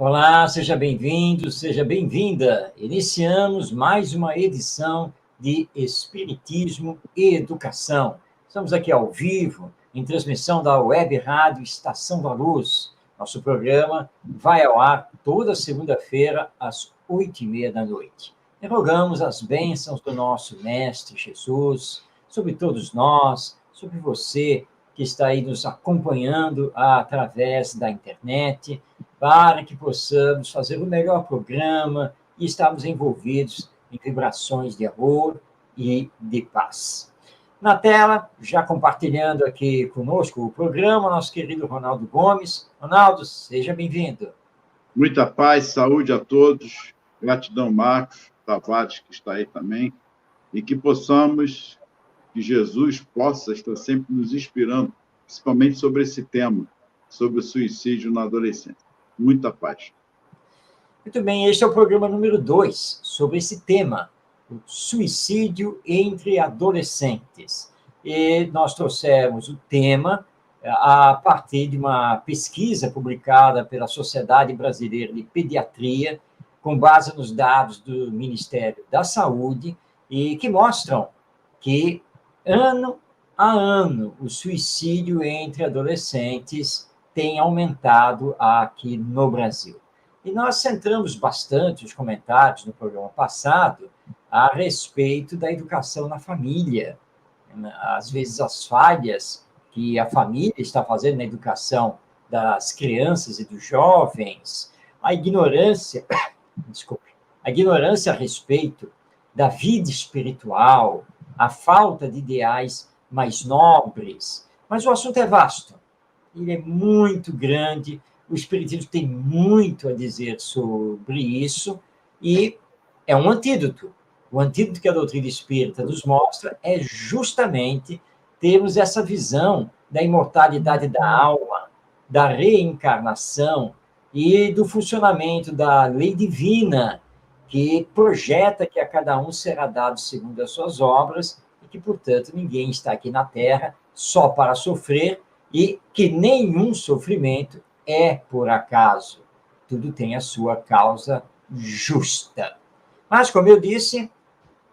Olá, seja bem-vindo, seja bem-vinda. Iniciamos mais uma edição de Espiritismo e Educação. Estamos aqui ao vivo, em transmissão da Web Rádio Estação da Luz. Nosso programa vai ao ar toda segunda-feira, às 8h30 da noite. E rogamos as bênçãos do nosso Mestre Jesus sobre todos nós, sobre você que está aí nos acompanhando através da internet, para que possamos fazer o melhor programa e estarmos envolvidos em vibrações de amor e de paz. Na tela, já compartilhando aqui conosco o programa, nosso querido Ronaldo Gomes. Ronaldo, seja bem-vindo. Muita paz, saúde a todos. Gratidão, Marcos Tavares, que está aí também. E que possamos, que Jesus possa estar sempre nos inspirando, principalmente sobre esse tema, sobre o suicídio na adolescência. Muita paz. Muito bem, este é o programa número 2, sobre esse tema, o suicídio entre adolescentes. E nós trouxemos o tema a partir de uma pesquisa publicada pela Sociedade Brasileira de Pediatria, com base nos dados do Ministério da Saúde, e que mostram que, ano a ano, o suicídio entre adolescentes tem aumentado aqui no Brasil. E nós centramos bastante os comentários no programa passado a respeito da educação na família. Às vezes, as falhas que a família está fazendo na educação das crianças e dos jovens, a ignorância, a ignorância a respeito da vida espiritual, a falta de ideais mais nobres. Mas o assunto é vasto. Ele é muito grande, o Espiritismo tem muito a dizer sobre isso, e é um antídoto. O antídoto que a doutrina espírita nos mostra é justamente termos essa visão da imortalidade da alma, da reencarnação e do funcionamento da lei divina, que projeta que a cada um será dado segundo as suas obras, e que, portanto, ninguém está aqui na Terra só para sofrer, e que nenhum sofrimento é por acaso. Tudo tem a sua causa justa. Mas, como eu disse,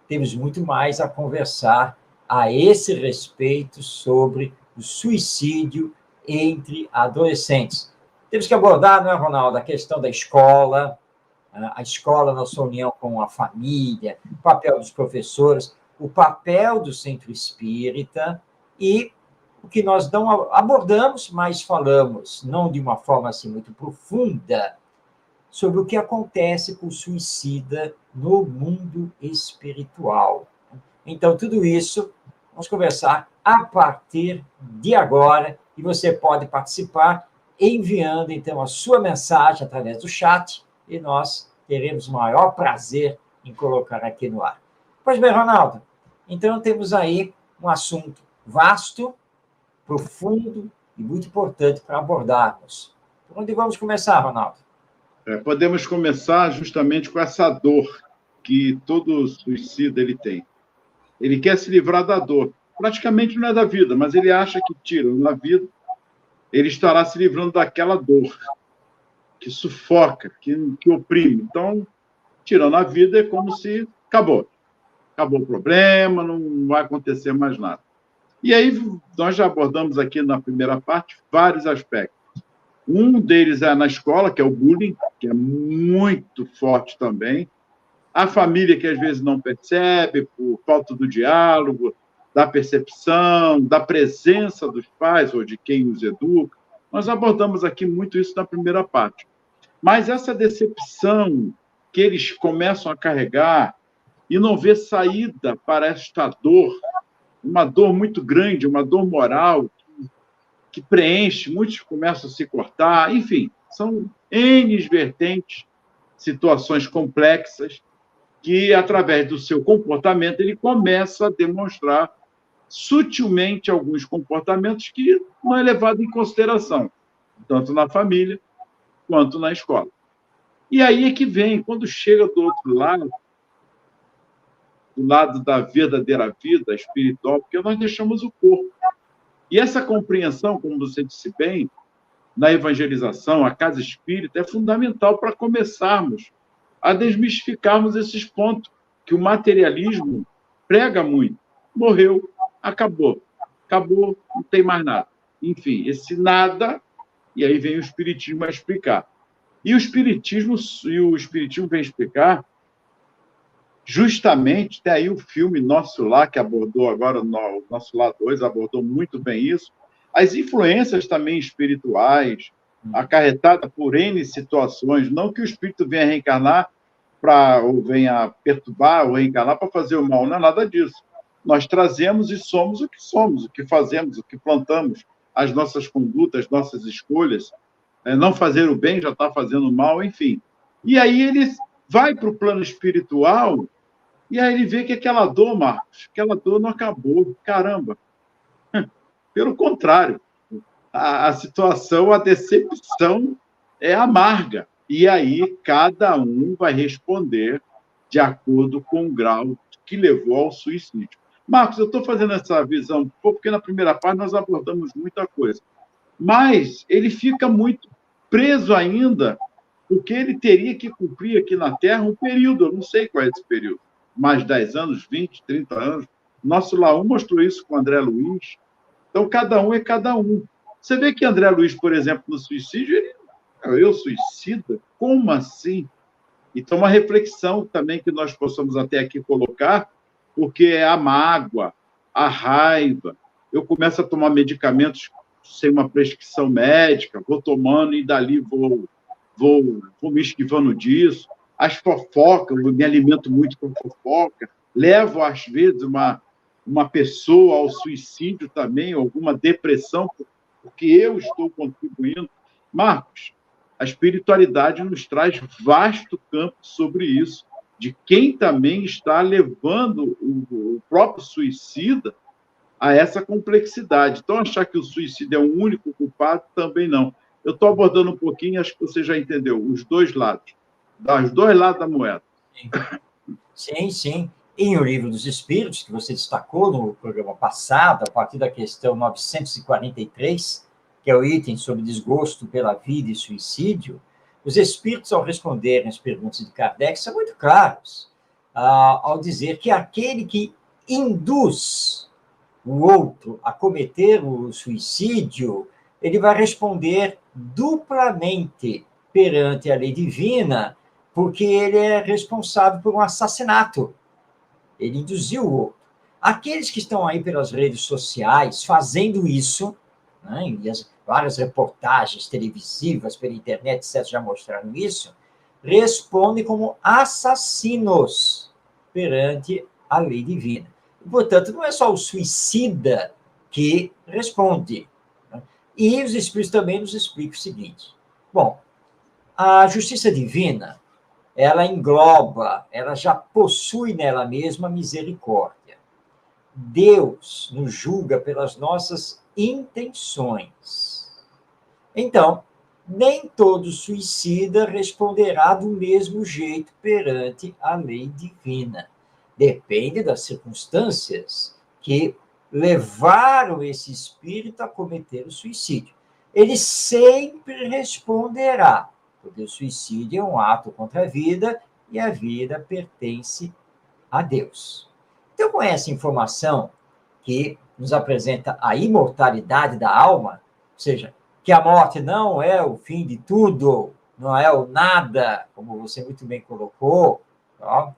temos muito mais a conversar a esse respeito sobre o suicídio entre adolescentes. Temos que abordar, não é, Ronaldo, a questão da escola, a escola na sua união com a família, o papel dos professores, o papel do centro espírita e o que nós não abordamos, mas falamos, não de uma forma assim muito profunda, sobre o que acontece com o suicida no mundo espiritual. Então, tudo isso, vamos conversar a partir de agora, e você pode participar enviando, então, a sua mensagem através do chat, e nós teremos o maior prazer em colocar aqui no ar. Pois bem, Ronaldo, então temos aí um assunto vasto, profundo e muito importante para abordarmos. Por onde vamos começar, Ronaldo? Podemos começar justamente com essa dor que todo suicida ele tem. Ele quer se livrar da dor. Praticamente não é da vida, mas ele acha que tirando da vida, ele estará se livrando daquela dor que sufoca, que oprime. Então, tirando a vida é como se acabou. Acabou o problema, não vai acontecer mais nada. E aí, nós já abordamos aqui na primeira parte vários aspectos. Um deles é na escola, que é o bullying, que é muito forte também. A família que às vezes não percebe, por falta do diálogo, da percepção, da presença dos pais ou de quem os educa. Nós abordamos aqui muito isso na primeira parte. Mas essa decepção que eles começam a carregar e não ver saída para esta dor, uma dor muito grande, uma dor moral, que preenche, muitos começam a se cortar, enfim, são N vertentes, situações complexas, que, através do seu comportamento, ele começa a demonstrar sutilmente alguns comportamentos que não é levado em consideração, tanto na família quanto na escola. E aí é que vem, quando chega do outro lado, do lado da verdadeira vida espiritual, porque nós deixamos o corpo. E essa compreensão, como você disse bem, na evangelização, a casa espírita, é fundamental para começarmos a desmistificarmos esses pontos que o materialismo prega muito. Morreu, acabou, não tem mais nada. Enfim, esse nada, e aí vem o Espiritismo a explicar. E o Espiritismo vem explicar justamente, tem aí o filme Nosso Lar, que abordou agora, o Nosso Lar 2, abordou muito bem isso, as influências também espirituais, acarretadas por N situações, não que o espírito venha reencarnar ou venha perturbar ou reencarnar para fazer o mal, não é nada disso. Nós trazemos e somos, o que fazemos, o que plantamos, as nossas condutas, as nossas escolhas. Não fazer o bem já está fazendo o mal, enfim. E aí ele vai para o plano espiritual e aí ele vê que aquela dor, Marcos, aquela dor não acabou. Caramba! Pelo contrário, a situação, a decepção é amarga. E aí cada um vai responder de acordo com o grau que levou ao suicídio. Marcos, eu estou fazendo essa visão porque na primeira parte nós abordamos muita coisa. Mas ele fica muito preso ainda, porque ele teria que cumprir aqui na Terra um período, eu não sei qual é esse período, mais 10 anos, 20, 30 anos. Nosso Laú mostrou isso com o André Luiz. Então, cada um é cada um. Você vê que André Luiz, por exemplo, no suicídio, eu suicida? Como assim? Então, uma reflexão também que nós possamos até aqui colocar, porque é a mágoa, a raiva. Eu começo a tomar medicamentos sem uma prescrição médica, vou tomando e dali vou me esquivando disso. As fofocas, eu me alimento muito com fofoca, levo, às vezes, uma pessoa ao suicídio também, alguma depressão, porque eu estou contribuindo. Marcos, a espiritualidade nos traz vasto campo sobre isso, de quem também está levando o próprio suicida a essa complexidade. Então, achar que o suicídio é o único culpado, também não. Eu estou abordando um pouquinho, acho que você já entendeu, os dois lados da moeda. Sim, sim. E o Livro dos Espíritos, que você destacou no programa passado, a partir da questão 943, que é o item sobre desgosto pela vida e suicídio, os espíritos, ao responderem as perguntas de Kardec, são muito claros, ao dizer que aquele que induz o outro a cometer o suicídio, ele vai responder duplamente perante a lei divina, porque ele é responsável por um assassinato. Ele induziu o outro. Aqueles que estão aí pelas redes sociais fazendo isso, né, e várias reportagens televisivas pela internet, etc., já mostraram isso, respondem como assassinos perante a lei divina. E, portanto, não é só o suicida que responde. Né? E os Espíritos também nos explicam o seguinte. Bom, a justiça divina, ela engloba, ela já possui nela mesma misericórdia. Deus nos julga pelas nossas intenções. Então, nem todo suicida responderá do mesmo jeito perante a lei divina. Depende das circunstâncias que levaram esse espírito a cometer o suicídio. Ele sempre responderá, porque o suicídio é um ato contra a vida e a vida pertence a Deus. Então, com essa informação que nos apresenta a imortalidade da alma, ou seja, que a morte não é o fim de tudo, não é o nada, como você muito bem colocou, tá?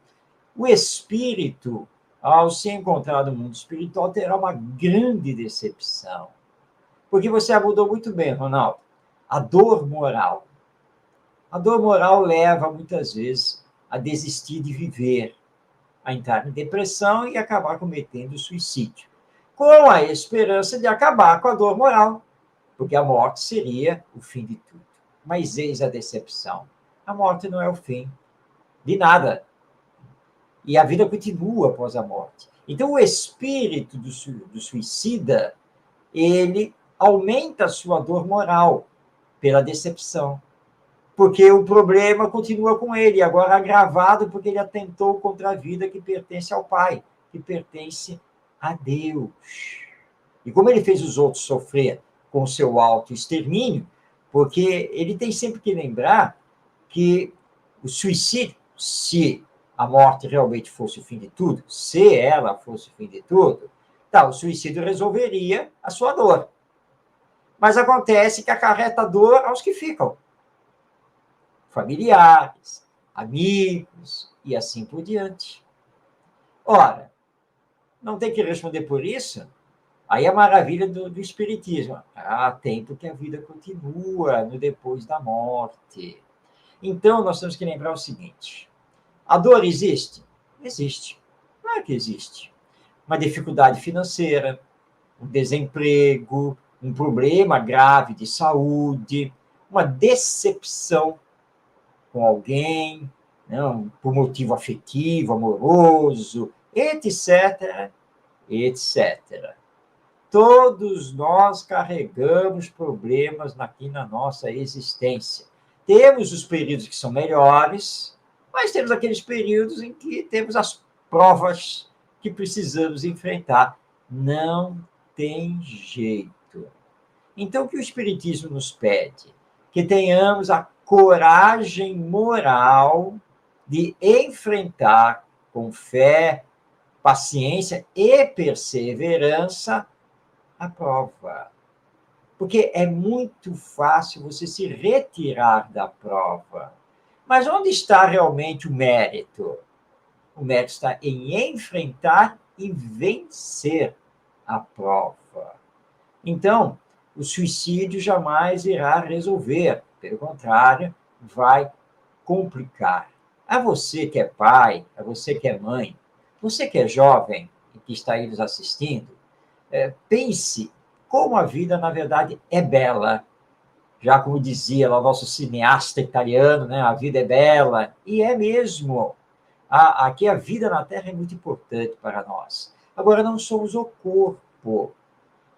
O espírito, ao se encontrar no mundo espiritual, terá uma grande decepção. Porque você abordou muito bem, Ronaldo, a dor moral. A dor moral leva, muitas vezes, a desistir de viver, a entrar em depressão e acabar cometendo suicídio, com a esperança de acabar com a dor moral, porque a morte seria o fim de tudo. Mas eis a decepção. A morte não é o fim de nada. E a vida continua após a morte. Então, o espírito do suicida, ele aumenta a sua dor moral pela decepção. Porque o problema continua com ele, agora agravado porque ele atentou contra a vida que pertence ao Pai, que pertence a Deus. E como ele fez os outros sofrer com o seu autoextermínio, porque ele tem sempre que lembrar que o suicídio, se a morte realmente fosse o fim de tudo, se ela fosse o fim de tudo, tá, o suicídio resolveria a sua dor. Mas acontece que acarreta dor aos que ficam. Familiares, amigos e assim por diante. Ora, não tem que responder por isso? Aí a maravilha do Espiritismo. Ah, tem, porque a vida continua no depois da morte. Então, nós temos que lembrar o seguinte: a dor existe? Existe. Claro que existe. Uma dificuldade financeira, um desemprego, um problema grave de saúde, uma decepção com alguém, não, por motivo afetivo, amoroso, etc., etc. Todos nós carregamos problemas aqui na nossa existência. Temos os períodos que são melhores, mas temos aqueles períodos em que temos as provas que precisamos enfrentar. Não tem jeito. Então, o que o Espiritismo nos pede? Que tenhamos a coragem moral de enfrentar com fé, paciência e perseverança a prova. Porque é muito fácil você se retirar da prova. Mas onde está realmente o mérito? O mérito está em enfrentar e vencer a prova. Então, o suicídio jamais irá resolver. Pelo contrário, vai complicar. A você que é pai, a você que é mãe, você que é jovem e que está aí nos assistindo, pense como a vida, na verdade, é bela. Já como dizia lá o nosso cineasta italiano, né? A vida é bela. E é mesmo. Aqui a vida na Terra é muito importante para nós. Agora, não somos o corpo.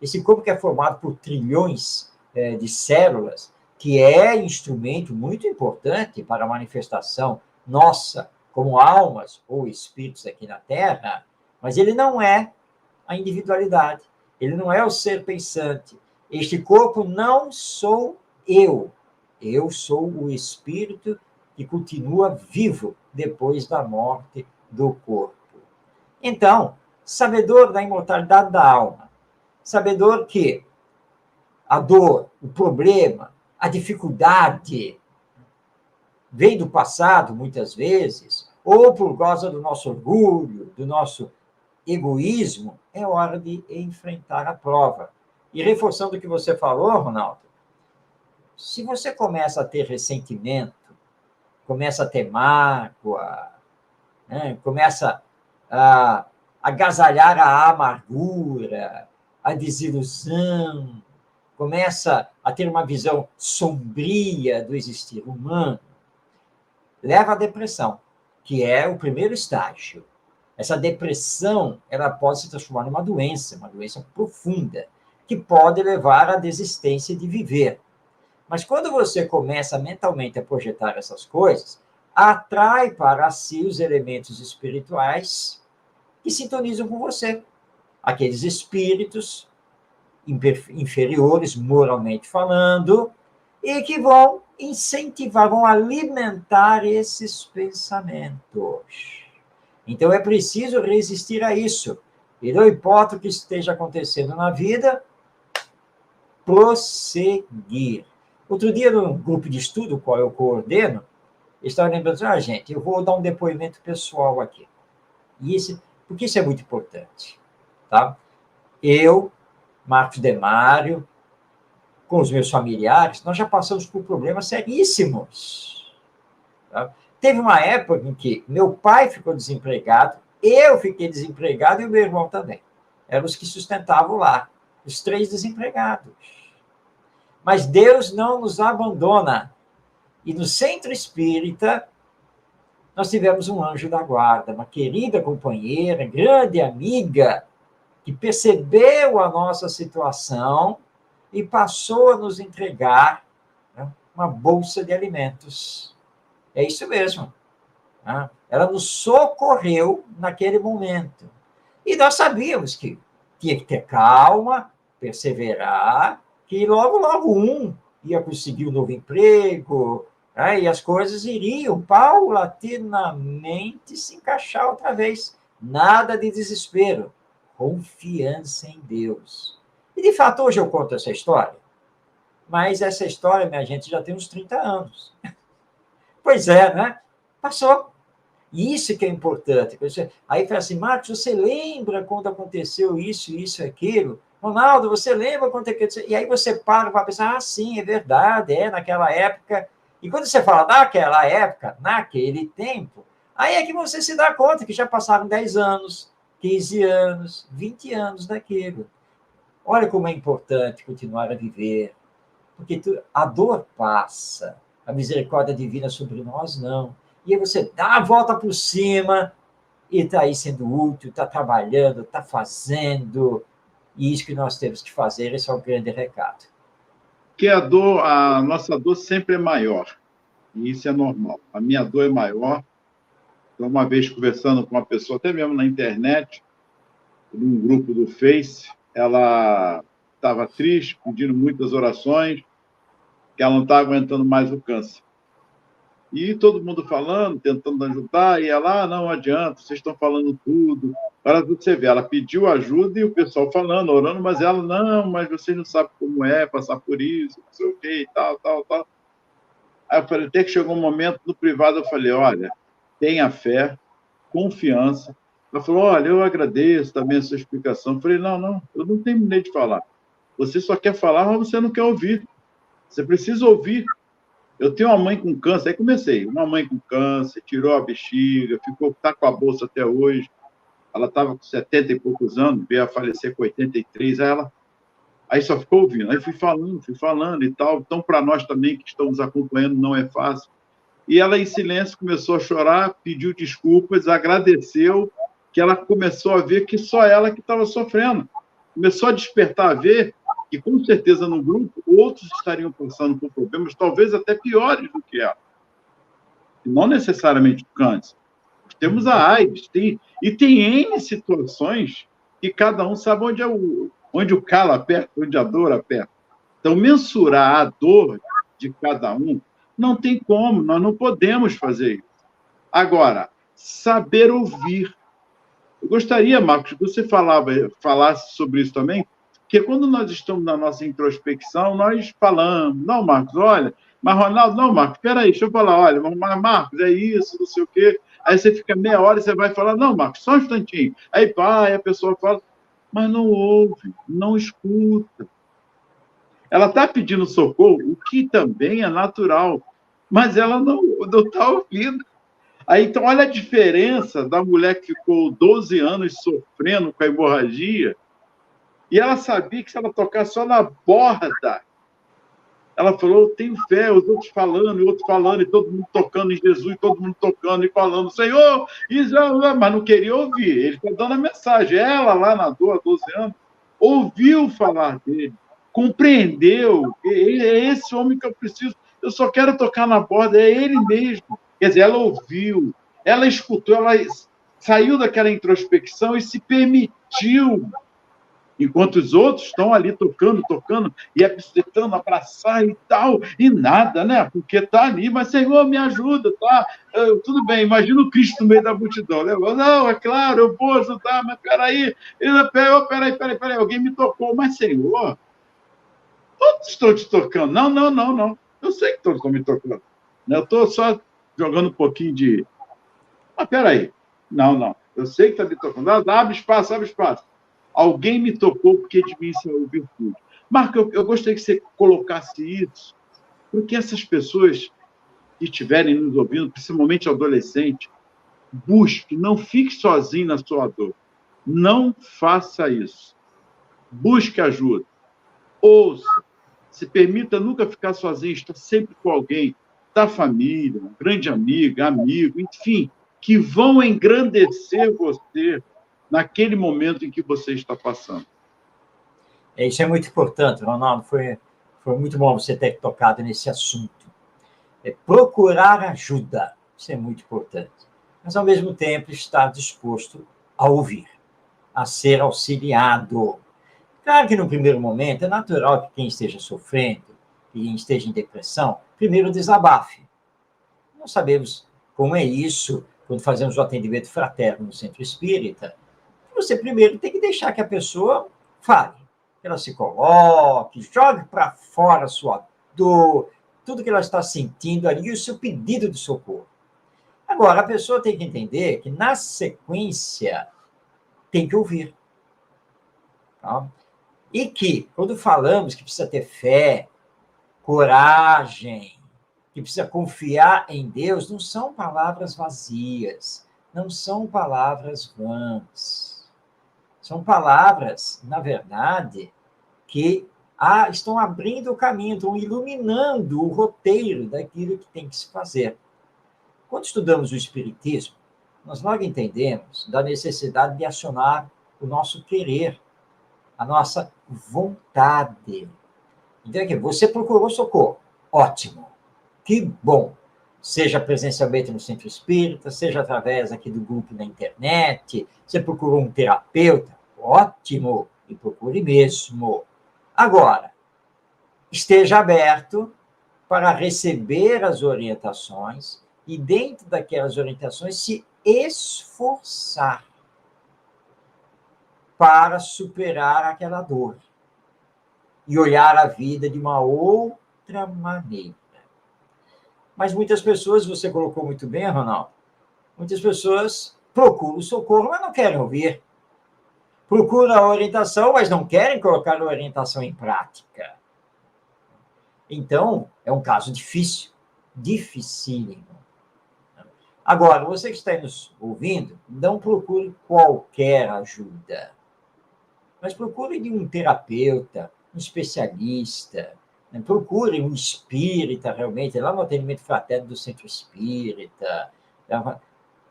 Esse corpo que é formado por trilhões de células, que é instrumento muito importante para a manifestação nossa como almas ou espíritos aqui na Terra, mas ele não é a individualidade, ele não é o ser pensante. Este corpo não sou eu sou o espírito que continua vivo depois da morte do corpo. Então, sabedor da imortalidade da alma, sabedor que a dor, o problema, a dificuldade vem do passado, muitas vezes, ou por causa do nosso orgulho, do nosso egoísmo, é hora de enfrentar a prova. E reforçando o que você falou, Ronaldo, se você começa a ter ressentimento, começa a ter mágoa, né, começa a agasalhar a amargura, a desilusão, começa a ter uma visão sombria do existir humano, leva à depressão, que é o primeiro estágio. Essa depressão, ela pode se transformar numa doença profunda, que pode levar à desistência de viver. Mas quando você começa mentalmente a projetar essas coisas, atrai para si os elementos espirituais que sintonizam com você. Aqueles espíritos inferiores, moralmente falando, e que vão incentivar, vão alimentar esses pensamentos. Então, é preciso resistir a isso. E não importa o que esteja acontecendo na vida, prosseguir. Outro dia, num grupo de estudo, o qual eu coordeno, eu estava lembrando, gente, eu vou dar um depoimento pessoal aqui. Porque isso é muito importante. Tá? Eu, Marcos Demário, com os meus familiares, nós já passamos por problemas seríssimos. Tá? Teve uma época em que meu pai ficou desempregado, eu fiquei desempregado e o meu irmão também. Eram os que sustentavam lá, os 3 desempregados. Mas Deus não nos abandona. E no centro espírita, nós tivemos um anjo da guarda, uma querida companheira, grande amiga, que percebeu a nossa situação e passou a nos entregar, né, uma bolsa de alimentos. É isso mesmo. Né? Ela nos socorreu naquele momento. E nós sabíamos que tinha que ter calma, perseverar, que logo, logo ia conseguir um novo emprego, né? E as coisas iriam paulatinamente se encaixar outra vez. Nada de desespero, confiança em Deus. E, de fato, hoje eu conto essa história, mas essa história, minha gente, já tem uns 30 anos. Pois é, né? Passou. Isso que é importante. Aí fala assim, Marcos, você lembra quando aconteceu isso, isso, aquilo? Ronaldo, você lembra quando aconteceu? E aí você para pensar, ah, sim, é verdade, naquela época. E quando você fala naquela época, naquele tempo, aí é que você se dá conta que já passaram 10 anos, 15 anos, 20 anos daquilo. Olha como é importante continuar a viver, porque a dor passa, a misericórdia divina sobre nós não. E aí você dá a volta por cima e está aí sendo útil, está trabalhando, está fazendo. E isso que nós temos que fazer, esse é o grande recado. Que a nossa dor sempre é maior. E isso é normal. A minha dor é maior. Então, uma vez conversando com uma pessoa, até mesmo na internet, num grupo do Face, ela estava triste, pedindo muitas orações, que ela não estava aguentando mais o câncer. E todo mundo falando, tentando ajudar, e ela, não adianta, vocês estão falando tudo. Para você ver, ela pediu ajuda e o pessoal falando, orando, mas ela, não, mas vocês não sabem como é passar por isso, não sei o quê, e tal, tal, tal. Aí eu falei, até que chegou um momento, no privado, eu falei, olha, tenha fé, confiança. Ela falou, olha, eu agradeço também a sua explicação. Eu falei, não, eu não terminei de falar. Você só quer falar, mas você não quer ouvir. Você precisa ouvir. Eu tenho uma mãe com câncer, aí comecei, uma mãe com câncer, tirou a bexiga, está com a bolsa até hoje, ela estava com 70 e poucos anos, veio a falecer com 83, aí só ficou ouvindo, aí fui falando e tal, então para nós também que estamos acompanhando não é fácil, e ela em silêncio começou a chorar, pediu desculpas, agradeceu, que ela começou a ver que só ela que estava sofrendo, começou a despertar a ver que, com certeza, no grupo, outros estariam passando por problemas, talvez até piores do que ela. E não necessariamente o câncer. Temos a AIDS, e tem N situações que cada um sabe onde o calo aperta, onde a dor aperta. Então, mensurar a dor de cada um não tem como, nós não podemos fazer isso. Agora, saber ouvir. Eu gostaria, Marcos, que você falasse sobre isso também, porque quando nós estamos na nossa introspecção, nós falamos, não, Marcos, olha, mas Ronaldo, não, Marcos, espera aí, deixa eu falar, olha, mas Marcos, é isso, não sei o quê. Aí você fica meia hora e você vai falar, não, Marcos, só um instantinho. Aí vai, a pessoa fala, mas não ouve, não escuta. Ela está pedindo socorro, o que também é natural, mas ela não está ouvindo. Aí, então, olha a diferença da mulher que ficou 12 anos sofrendo com a hemorragia, e ela sabia que se ela tocasse só na borda, ela falou, eu tenho fé, os outros falando, e todo mundo tocando em Jesus, todo mundo tocando e falando, Senhor, Israel, mas não queria ouvir, ele está dando a mensagem. Ela, lá na dor, há 12 anos, ouviu falar dele, compreendeu, é esse homem que eu preciso, eu só quero tocar na borda, é ele mesmo. Quer dizer, ela ouviu, ela escutou, ela saiu daquela introspecção e se permitiu, enquanto os outros estão ali tocando, e tentando abraçar e tal, e nada, né? Porque está ali, mas Senhor, me ajuda, tá? Tudo bem, imagina o Cristo no meio da multidão, né? Não, é claro, eu vou ajudar, mas peraí, peraí, alguém me tocou, mas Senhor, todos estão te tocando. Não, eu sei que todos estão me tocando. Eu estou só jogando um pouquinho de... Mas peraí, não, eu sei que está me tocando, abre espaço. Alguém me tocou porque de mim saiu virtude. Marco, eu gostaria que você colocasse isso, porque essas pessoas que estiverem nos ouvindo, principalmente adolescente, busque, não fique sozinho na sua dor. Não faça isso. Busque ajuda. Ouça. Se permita nunca ficar sozinho, está sempre com alguém da família, um grande amigo, enfim, que vão engrandecer você naquele momento em que você está passando. Isso é muito importante, Ronaldo. Foi muito bom você ter tocado nesse assunto. Procurar ajuda, isso é muito importante. Mas, ao mesmo tempo, estar disposto a ouvir, a ser auxiliado. Claro que, no primeiro momento, é natural que quem esteja sofrendo, e esteja em depressão, primeiro desabafe. Não sabemos como é isso quando fazemos o atendimento fraterno no centro espírita. Você primeiro tem que deixar que a pessoa fale, que ela se coloque, jogue para fora a sua dor, tudo que ela está sentindo ali, e o seu pedido de socorro. Agora, a pessoa tem que entender que, na sequência, tem que ouvir. Tá? E que, quando falamos que precisa ter fé, coragem, que precisa confiar em Deus, não são palavras vazias, não são palavras vãs. São palavras, na verdade, que estão abrindo o caminho, estão iluminando o roteiro daquilo que tem que se fazer. Quando estudamos o Espiritismo, nós logo entendemos da necessidade de acionar o nosso querer, a nossa vontade. Então, aqui, você procurou socorro. Ótimo. Que bom. Seja presencialmente no centro espírita, seja através aqui do grupo na internet, você procurou um terapeuta. Ótimo. E procure mesmo. Agora, esteja aberto para receber as orientações e, dentro daquelas orientações, se esforçar para superar aquela dor e olhar a vida de uma outra maneira. Mas muitas pessoas, você colocou muito bem, Ronaldo, muitas pessoas procuram socorro, mas não querem ouvir. Procuram a orientação, mas não querem colocar a orientação em prática. Então, é um caso difícil, dificílimo. Agora, você que está nos ouvindo, não procure qualquer ajuda, mas procure de um terapeuta, um especialista, né? Procure um espírita, realmente, lá no atendimento fraterno do centro espírita,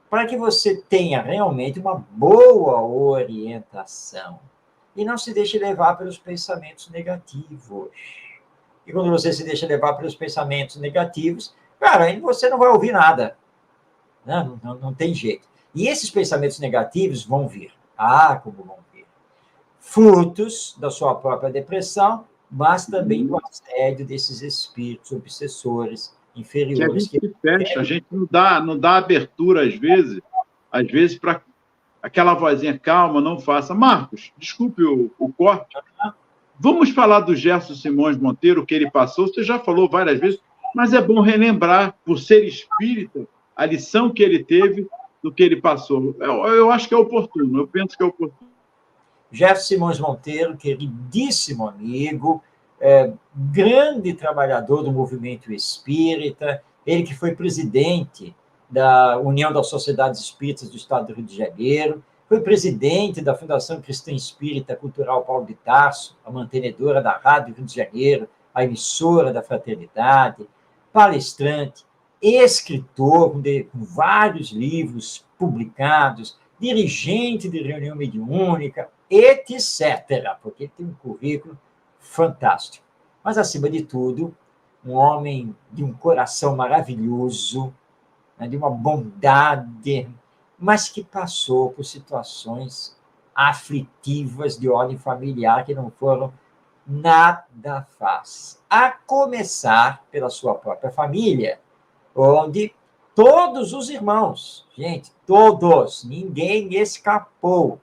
para que você tenha realmente uma boa orientação e não se deixe levar pelos pensamentos negativos. E quando você se deixa levar pelos pensamentos negativos, cara, aí você não vai ouvir nada. Né? Não tem jeito. E esses pensamentos negativos vão vir. Como vão vir? Frutos da sua própria depressão, mas também do assédio desses espíritos obsessores inferiores. Que a gente se fecha, a gente não dá abertura, às vezes para aquela vozinha calma, não faça. Marcos, desculpe o corte. Vamos falar do Gerson Simões Monteiro, o que ele passou. Você já falou várias vezes, mas é bom relembrar, por ser espírita, a lição que ele teve do que ele passou. Eu acho que é oportuno, eu penso que é oportuno. Gerson Simões Monteiro, queridíssimo amigo, grande trabalhador do movimento espírita, ele que foi presidente da União das Sociedades Espíritas do Estado do Rio de Janeiro, foi presidente da Fundação Cristã Espírita Cultural Paulo de Tarso, a mantenedora da Rádio Rio de Janeiro, a emissora da Fraternidade, palestrante, escritor, com vários livros publicados, dirigente de reunião mediúnica, etc., porque ele tem um currículo fantástico. Mas, acima de tudo, um homem de um coração maravilhoso, né, de uma bondade, mas que passou por situações aflitivas de ordem familiar que não foram nada fáceis. A começar pela sua própria família, onde todos os irmãos, gente, todos, ninguém escapou.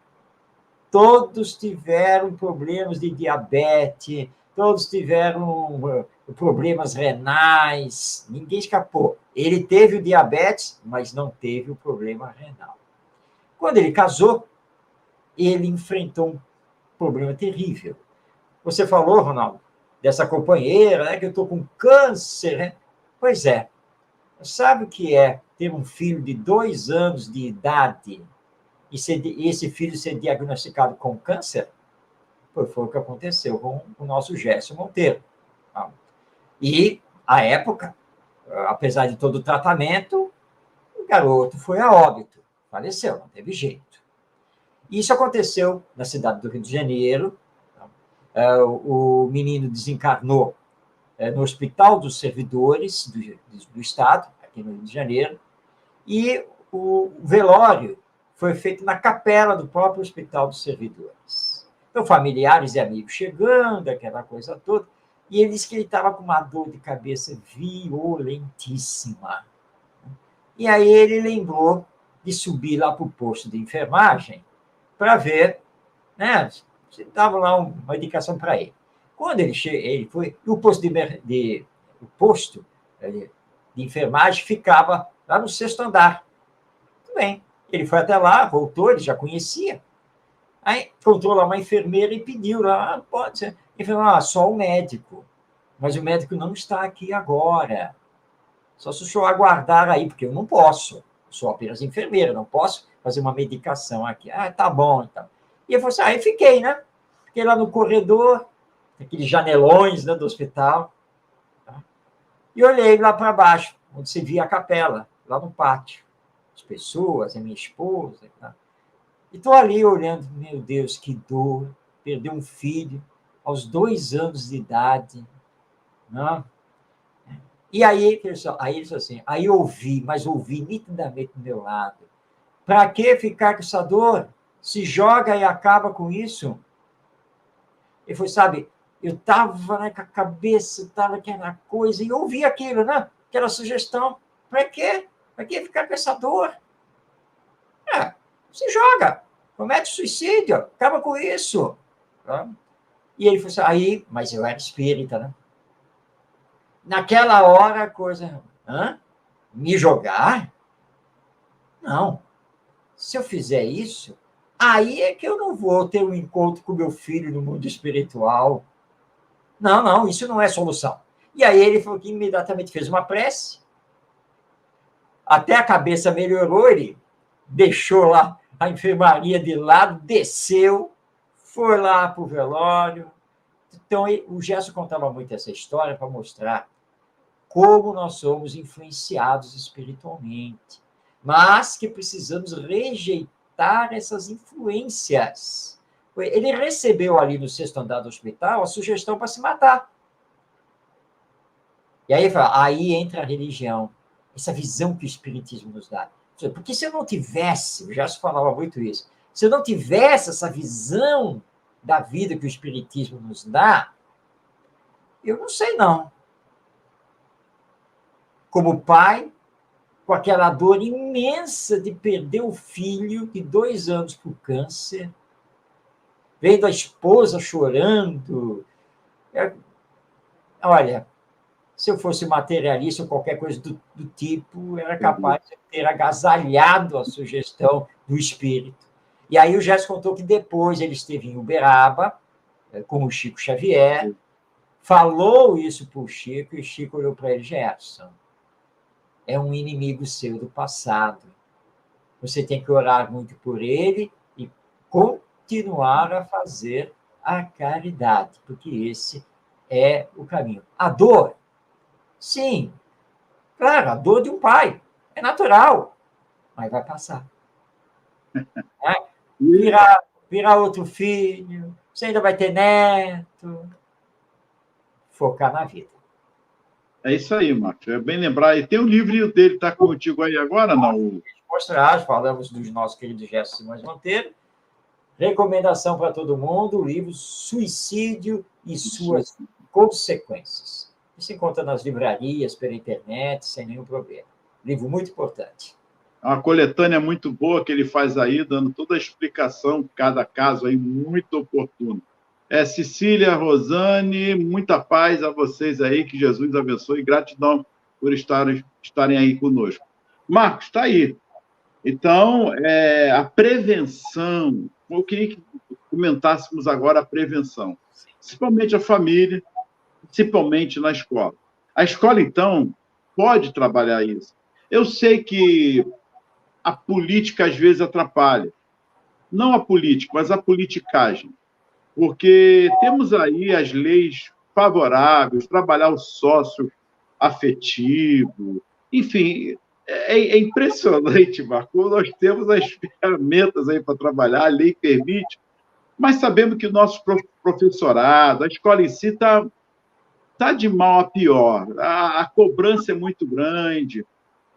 Todos tiveram problemas de diabetes, todos tiveram problemas renais, ninguém escapou. Ele teve o diabetes, mas não teve o problema renal. Quando ele casou, ele enfrentou um problema terrível. Você falou, Ronaldo, dessa companheira, né, que eu estou com câncer, né? Pois é. Sabe o que é ter um filho de 2 anos de idade e esse filho ser diagnosticado com câncer? Foi o que aconteceu com o nosso Gerson Monteiro. E, à época, apesar de todo o tratamento, o garoto foi a óbito, faleceu, não teve jeito. Isso aconteceu na cidade do Rio de Janeiro. O menino desencarnou no Hospital dos Servidores do Estado, aqui no Rio de Janeiro, e o velório foi feito na capela do próprio Hospital dos Servidores. Então, familiares e amigos chegando, aquela coisa toda, E ele disse que ele estava com uma dor de cabeça violentíssima. E aí ele lembrou de subir lá para o posto de enfermagem para ver, né, se dava lá uma indicação para ele. Quando ele foi, o posto de enfermagem ficava lá no 6º andar. Tudo bem. Ele foi até lá, voltou, ele já conhecia. Aí encontrou lá uma enfermeira e pediu lá, pode ser. Ele falou, só o médico. Mas o médico não está aqui agora. Só se o senhor aguardar aí, porque eu não posso. Sou apenas enfermeira, não posso fazer uma medicação aqui. Tá bom, então. E eu falei assim, aí fiquei, né? Fiquei lá no corredor, aqueles janelões, né, do hospital, tá? E olhei lá para baixo, onde se via a capela, lá no pátio. As pessoas, a minha esposa, tá? E estou ali olhando, meu Deus, que dor, perder um filho aos 2 anos de idade, né? E aí ele falou assim, aí ouvi, mas ouvi nitidamente do meu lado. Para que ficar com essa dor? Se joga e acaba com isso. Ele falou, sabe, eu estava, né, com a cabeça, estava aquela coisa, e ouvi aquilo, né? Aquela sugestão. Para quê? Para que ficar com essa dor? Se joga, comete suicídio, acaba com isso. Tá? E ele falou assim, aí, mas eu era espírita, né? Naquela hora a coisa, me jogar? Não. Se eu fizer isso, aí é que eu não vou ter um encontro com meu filho no mundo espiritual. Não, isso não é solução. E aí ele falou que imediatamente fez uma prece, até a cabeça melhorou, ele deixou lá a enfermaria de lado, desceu, foi lá para o velório. Então, o Gerson contava muito essa história para mostrar como nós somos influenciados espiritualmente, mas que precisamos rejeitar essas influências. Ele recebeu ali no 6º andar do hospital a sugestão para se matar. E aí, aí entra a religião, essa visão que o espiritismo nos dá. Porque se eu não tivesse, o Gerson falava muito isso, se eu não tivesse essa visão da vida que o espiritismo nos dá, eu não sei não. Como pai, com aquela dor imensa de perder o filho de 2 anos por câncer, vendo a esposa chorando. Olha, se eu fosse materialista ou qualquer coisa do tipo, era capaz de ter agasalhado a sugestão do espírito. E aí o Gerson contou que depois ele esteve em Uberaba, com o Chico Xavier, falou isso para o Chico, e o Chico olhou para ele, Gerson, é um inimigo seu do passado. Você tem que orar muito por ele e continuar a fazer a caridade, porque esse é o caminho. A dor, sim, claro, a dor de um pai, é natural, mas vai passar. Virar outro filho, você ainda vai ter neto, focar na vida. É isso aí, Marcos. É bem lembrar. E tem o livro dele, está contigo aí agora, não? Mostrar, falamos dos nossos queridos Gerson Simões Monteiro. Recomendação para todo mundo, o livro Suicídio e Suas Consequências. Se encontra nas livrarias, pela internet, sem nenhum problema. Livro muito importante. É uma coletânea muito boa que ele faz aí, dando toda a explicação de cada caso aí, muito oportuno. Cecília, Rosane, muita paz a vocês aí, que Jesus abençoe, e gratidão por estarem aí conosco. Marcos, está aí. Então, a prevenção, eu queria que comentássemos agora a prevenção, principalmente a família, principalmente na escola. A escola, então, pode trabalhar isso. Eu sei que a política, às vezes, atrapalha. Não a política, mas a politicagem. Porque temos aí as leis favoráveis, trabalhar o sócio afetivo, enfim, é impressionante, Marco. Nós temos as ferramentas aí para trabalhar, a lei permite, mas sabemos que o nosso professorado, a escola em si está de mal a pior. A cobrança é muito grande,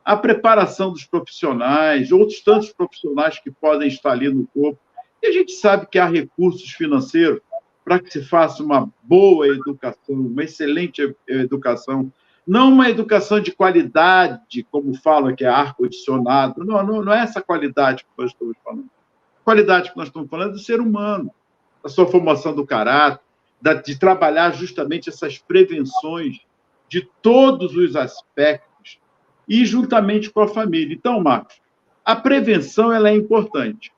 a preparação dos profissionais, outros tantos profissionais que podem estar ali no corpo. E a gente sabe que há recursos financeiros para que se faça uma boa educação, uma excelente educação, não uma educação de qualidade, como fala que é ar-condicionado, não é essa qualidade que nós estamos falando. A qualidade que nós estamos falando é do ser humano, da sua formação do caráter, de trabalhar justamente essas prevenções de todos os aspectos e juntamente com a família. Então, Marcos, a prevenção ela é importante.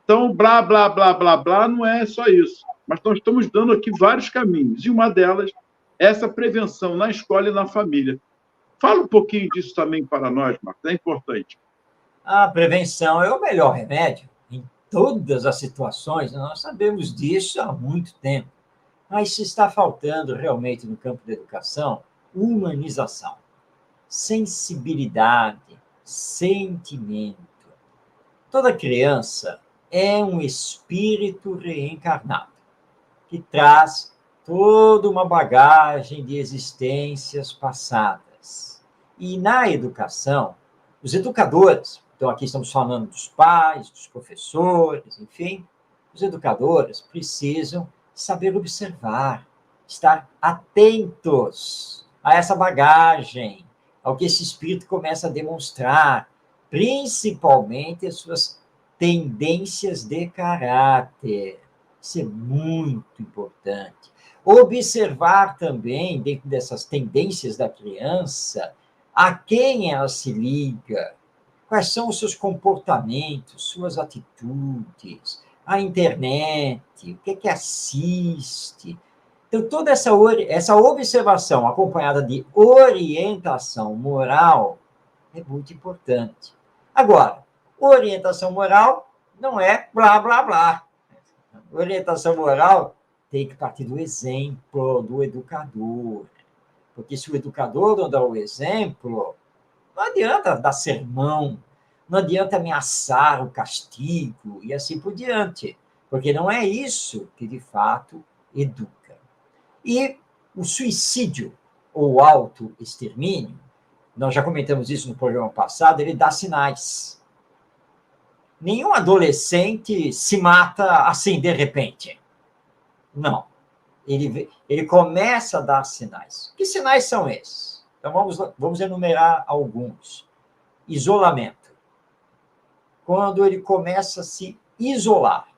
Então, blá, blá, blá, blá, blá, não é só isso. Mas nós estamos dando aqui vários caminhos, e uma delas é essa prevenção na escola e na família. Fala um pouquinho disso também para nós, Marcos, é importante. A prevenção é o melhor remédio em todas as situações, nós sabemos disso há muito tempo. Mas se está faltando realmente no campo da educação, humanização, sensibilidade, sentimento. Toda criança é um espírito reencarnado, que traz toda uma bagagem de existências passadas. E na educação, os educadores, então aqui estamos falando dos pais, dos professores, enfim, os educadores precisam saber observar, estar atentos a essa bagagem, ao que esse espírito começa a demonstrar, principalmente as suas tendências de caráter. Isso é muito importante. Observar também, dentro dessas tendências da criança, a quem ela se liga, quais são os seus comportamentos, suas atitudes, a internet, o que é que assiste. Então, toda essa observação acompanhada de orientação moral é muito importante. Agora, orientação moral não é blá, blá, blá. Orientação moral tem que partir do exemplo do educador. Porque se o educador não dá o exemplo, não adianta dar sermão, não adianta ameaçar o castigo e assim por diante, porque não é isso que, de fato, educa. E o suicídio ou autoextermínio, nós já comentamos isso no programa passado, ele dá sinais. Nenhum adolescente se mata assim, de repente. Não. Ele começa a dar sinais. Que sinais são esses? Então, vamos enumerar alguns. Isolamento. Quando ele começa a se isolar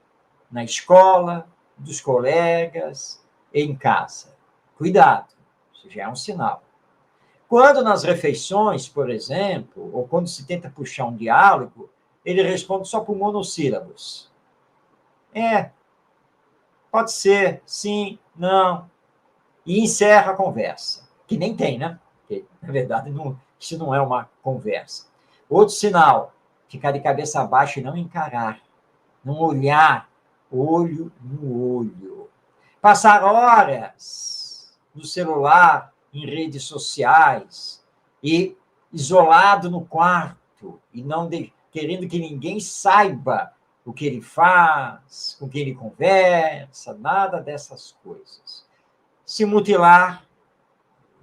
na escola, dos colegas, em casa. Cuidado, isso já é um sinal. Quando nas refeições, por exemplo, ou quando se tenta puxar um diálogo, ele responde só por monossílabos. Pode ser, sim, não. E encerra a conversa, que nem tem, né? Porque, na verdade, isso não é uma conversa. Outro sinal, ficar de cabeça baixa e não encarar, não olhar olho no olho. Passar horas no celular, em redes sociais, e isolado no quarto, e não querendo que ninguém saiba o que ele faz, com quem ele conversa, nada dessas coisas. Se mutilar,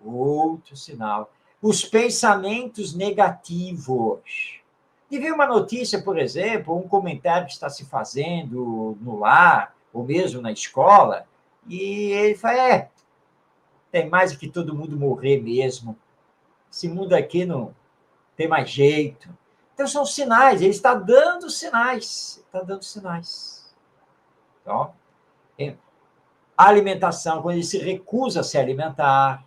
outro sinal. Os pensamentos negativos. De ver uma notícia, por exemplo, um comentário que está se fazendo no lar, ou mesmo na escola, e ele fala, tem mais que todo mundo morrer mesmo. Esse mundo aqui não tem mais jeito. Então, são sinais, ele está dando sinais. Está dando sinais. Então, a alimentação, quando ele se recusa a se alimentar.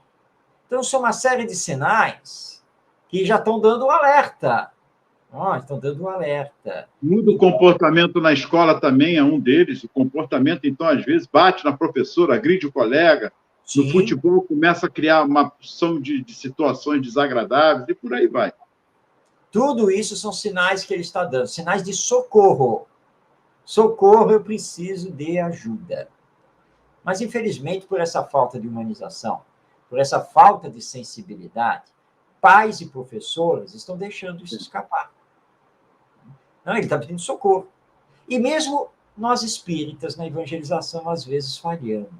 Então, são uma série de sinais que já estão dando um alerta. Estão dando um alerta. Muda o comportamento na escola também é um deles. O comportamento, então, às vezes, bate na professora, agride o colega. Sim. No futebol, começa a criar uma porção de situações desagradáveis e por aí vai. Tudo isso são sinais que ele está dando, sinais de socorro. Socorro, eu preciso de ajuda. Mas, infelizmente, por essa falta de humanização, por essa falta de sensibilidade, pais e professores estão deixando isso escapar. Não, ele está pedindo socorro. E mesmo nós espíritas, na evangelização, às vezes falhamos.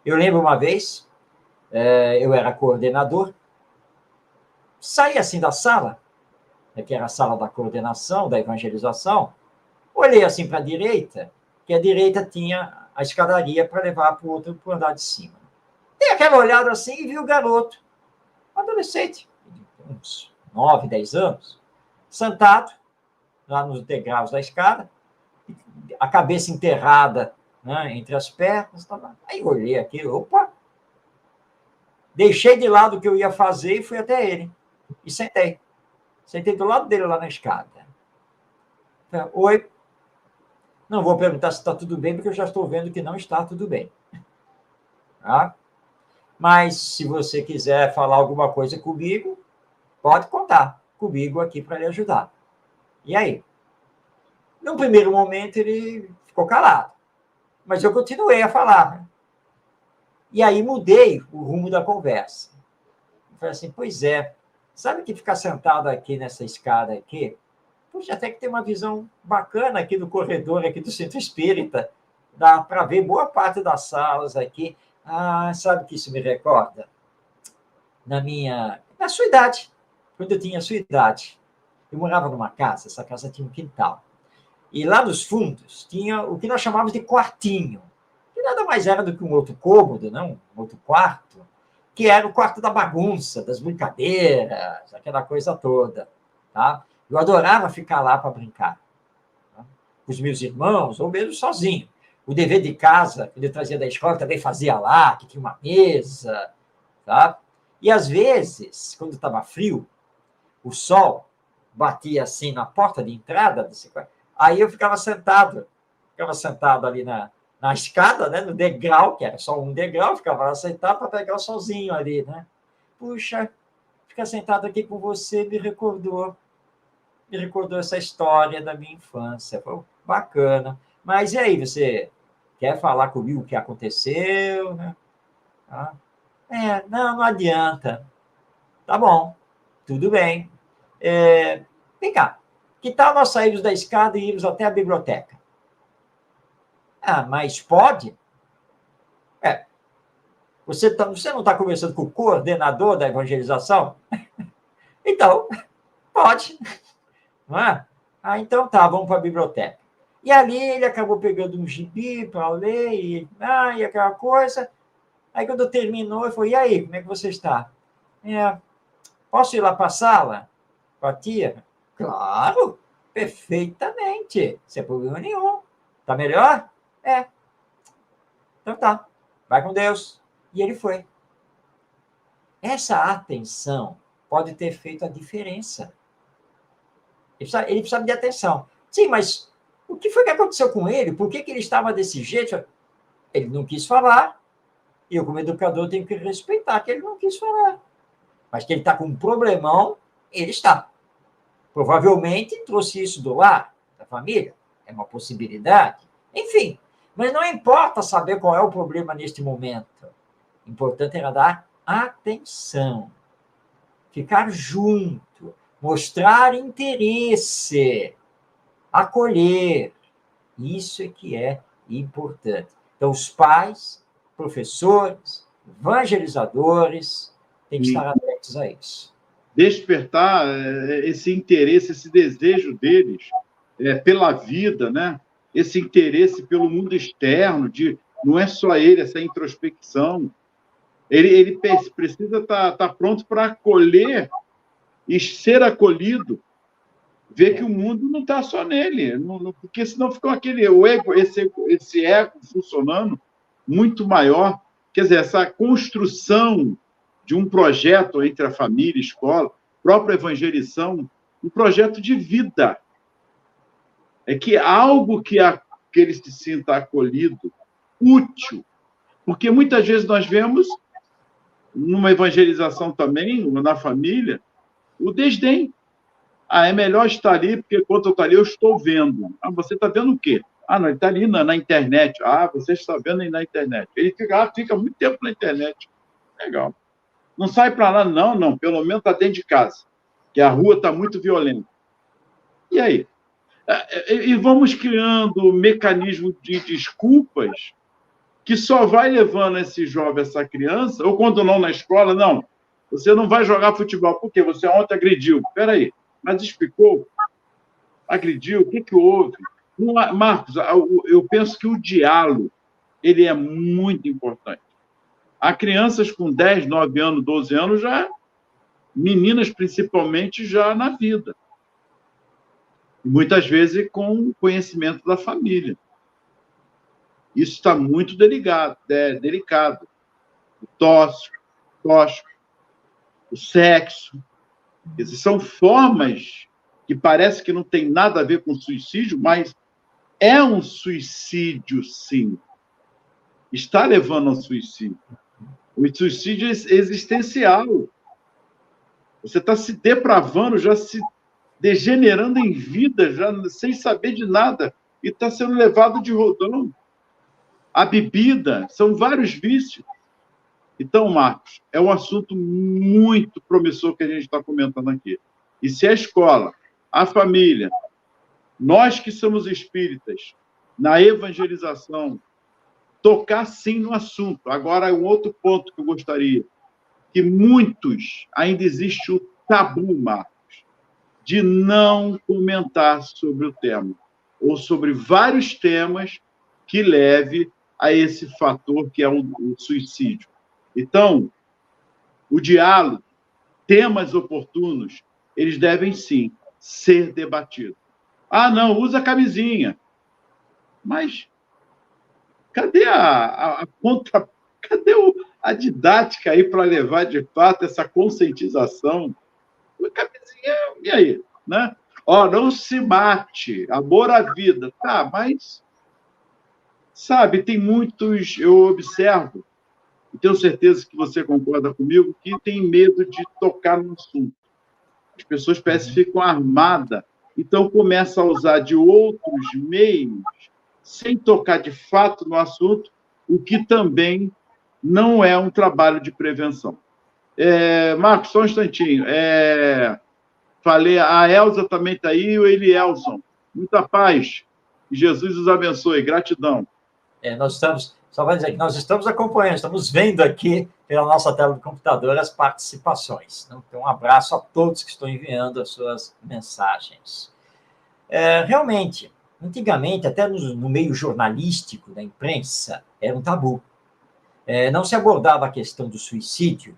Eu lembro uma vez, eu era coordenador, saí assim da sala, que era a sala da coordenação, da evangelização, olhei assim para a direita, que à direita tinha a escadaria para levar para o andar de cima. Dei aquela olhada assim e vi o garoto, um adolescente, uns 9, 10 anos, sentado lá nos degraus da escada, a cabeça enterrada, né, entre as pernas. Tava... Aí olhei aquilo, opa! Deixei de lado o que eu ia fazer e fui até ele. E sentei. Sentei do lado dele lá na escada. Falei, oi. Não vou perguntar se está tudo bem, porque eu já estou vendo que não está tudo bem. Tá? Mas, se você quiser falar alguma coisa comigo, pode contar comigo aqui para lhe ajudar. E aí? No primeiro momento, ele ficou calado. Mas eu continuei a falar. Né? E aí mudei o rumo da conversa. Falei assim, pois é, sabe que ficar sentado aqui nessa escada aqui, puxa, até que tem uma visão bacana aqui do corredor, aqui do Centro Espírita, dá para ver boa parte das salas aqui. Ah, sabe que isso me recorda? Na sua idade, quando eu tinha a sua idade, eu morava numa casa, essa casa tinha um quintal. E lá nos fundos tinha o que nós chamávamos de quartinho, que nada mais era do que um outro cômodo, não? Um outro quarto, que era o quarto da bagunça, das brincadeiras, aquela coisa toda. Tá? Eu adorava ficar lá para brincar. Tá? Com os meus irmãos, ou mesmo sozinho. O dever de casa, que eu trazia da escola, também fazia lá, que tinha uma mesa. Tá? E, às vezes, quando estava frio, o sol batia assim na porta de entrada desse quarto. Aí eu ficava sentado ali na escada, né, no degrau, que era só um degrau, ficava lá sentado para pegar o solzinho ali, né? Puxa, ficar sentado aqui com você me recordou essa história da minha infância. Foi bacana. Mas e aí, você quer falar comigo o que aconteceu? Né? Ah, não adianta. Tá bom, tudo bem. Vem cá, que tal nós sairmos da escada e irmos até a biblioteca? Ah, mas pode? Você não está conversando com o coordenador da evangelização? Então, pode. Não é? Ah, então tá, vamos para a biblioteca. E ali ele acabou pegando um gibi para ler, e aquela coisa. Aí quando terminou, ele falou, e aí, como é que você está? Posso ir lá para a sala com a tia? Claro, perfeitamente, sem problema nenhum. Tá melhor? Então tá, vai com Deus. E ele foi. Essa atenção pode ter feito a diferença. Ele precisava de atenção. Sim, mas o que foi que aconteceu com ele? Por que ele estava desse jeito? Ele não quis falar. E eu, como educador, tenho que respeitar que ele não quis falar. Mas que ele está com um problemão, ele está. Provavelmente trouxe isso do lar, da família. É uma possibilidade. Enfim, mas não importa saber qual é o problema neste momento. O importante era dar atenção. Ficar junto. Mostrar interesse. Acolher. Isso é que é importante. Então, os pais, professores, evangelizadores têm que estar atentos a isso. Despertar esse interesse, esse desejo deles pela vida, né? Esse interesse pelo mundo externo, não é só ele, essa introspecção. Ele precisa estar pronto para acolher e ser acolhido, ver que o mundo não está só nele, porque senão fica esse ego funcionando muito maior. Quer dizer, essa construção de um projeto entre a família e a escola, própria evangelização, um projeto de vida. É que algo que ele se sinta acolhido, útil, porque muitas vezes nós vemos, numa evangelização também, na família, o desdém. É melhor estar ali, porque enquanto eu estou ali, eu estou vendo. Você está vendo o quê? Não, ele está ali na internet. Você está vendo aí na internet. Ele fica muito tempo na internet. Legal. Não sai para lá, não. Pelo menos está dentro de casa, que a rua está muito violenta. E aí? E vamos criando mecanismo de desculpas que só vai levando esse jovem, essa criança, ou quando não na escola, não, você não vai jogar futebol, porque você ontem agrediu. Espera aí, mas explicou? Agrediu? O que houve? Marcos, eu penso que o diálogo ele é muito importante. Há crianças com 10, 9 anos, 12 anos, já meninas principalmente, já na vida. E muitas vezes com conhecimento da família. Isso está muito delicado. O tóxico, o sexo. Essas são formas que parece que não tem nada a ver com suicídio, mas é um suicídio, sim. Está levando ao suicídio. O suicídio existencial. Você está se depravando, já se degenerando em vida, já sem saber de nada, e está sendo levado de rodão. A bebida, são vários vícios. Então, Marcos, é um assunto muito promissor que a gente está comentando aqui. E se a escola, a família, nós que somos espíritas, na evangelização, tocar sim no assunto. Agora, um outro ponto que eu gostaria, que muitos, ainda existe o tabu, Marcos, de não comentar sobre o tema, ou sobre vários temas que leve a esse fator que é o suicídio. Então, o diálogo, temas oportunos, eles devem, sim, ser debatidos. Ah, não, usa camisinha. Mas cadê cadê a didática aí para levar, de fato, essa conscientização? A camisinha, e aí? Né? Ó, não se mate, amor à vida. Tá, mas, sabe, tem muitos, eu observo, e tenho certeza que você concorda comigo, que tem medo de tocar no assunto. As pessoas parecem que ficam armadas, então começam a usar de outros meios, sem tocar de fato no assunto, o que também não é um trabalho de prevenção. Marcos, só um instantinho. Falei, a Elza também está aí, e o Elielson. Muita paz. Que Jesus os abençoe. Gratidão. Nós estamos, só vai dizer que nós estamos acompanhando, estamos vendo aqui pela nossa tela do computador as participações. Então, um abraço a todos que estão enviando as suas mensagens. Realmente, antigamente, até no meio jornalístico da imprensa, era um tabu. Não se abordava a questão do suicídio,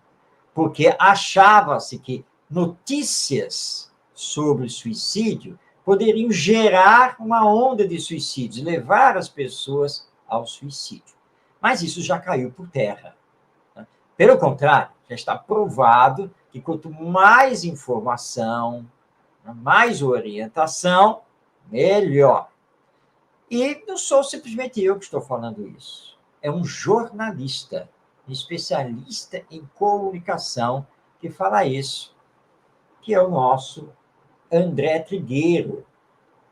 porque achava-se que notícias sobre suicídio poderiam gerar uma onda de suicídios, levar as pessoas ao suicídio. Mas isso já caiu por terra. Pelo contrário, já está provado que quanto mais informação, mais orientação, melhor. E não sou simplesmente eu que estou falando isso. É um jornalista, especialista em comunicação, que fala isso, que é o nosso André Trigueiro,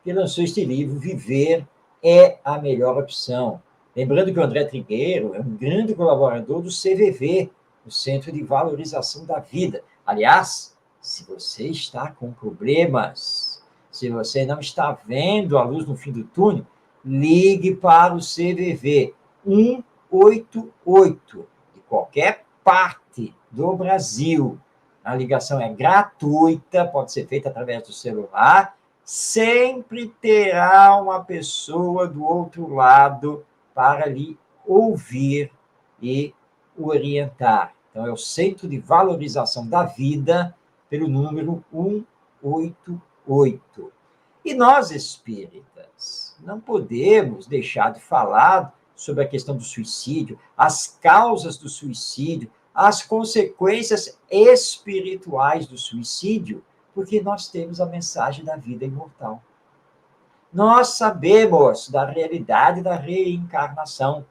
que lançou este livro, Viver é a Melhor Opção. Lembrando que o André Trigueiro é um grande colaborador do CVV, o Centro de Valorização da Vida. Aliás, se você está com problemas, se você não está vendo a luz no fim do túnel, ligue para o CVV 188, de qualquer parte do Brasil. A ligação é gratuita, pode ser feita através do celular, sempre terá uma pessoa do outro lado para lhe ouvir e orientar. Então, é o Centro de Valorização da Vida, pelo número 188. E nós, espíritas, não podemos deixar de falar sobre a questão do suicídio, as causas do suicídio, as consequências espirituais do suicídio, porque nós temos a mensagem da vida imortal. Nós sabemos da realidade da reencarnação.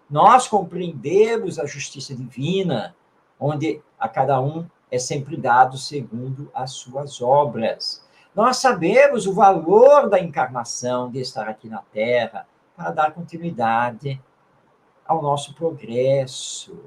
Nós compreendemos a justiça divina, onde a cada um é sempre dado segundo as suas obras. Nós sabemos o valor da encarnação, de estar aqui na Terra, para dar continuidade ao nosso progresso.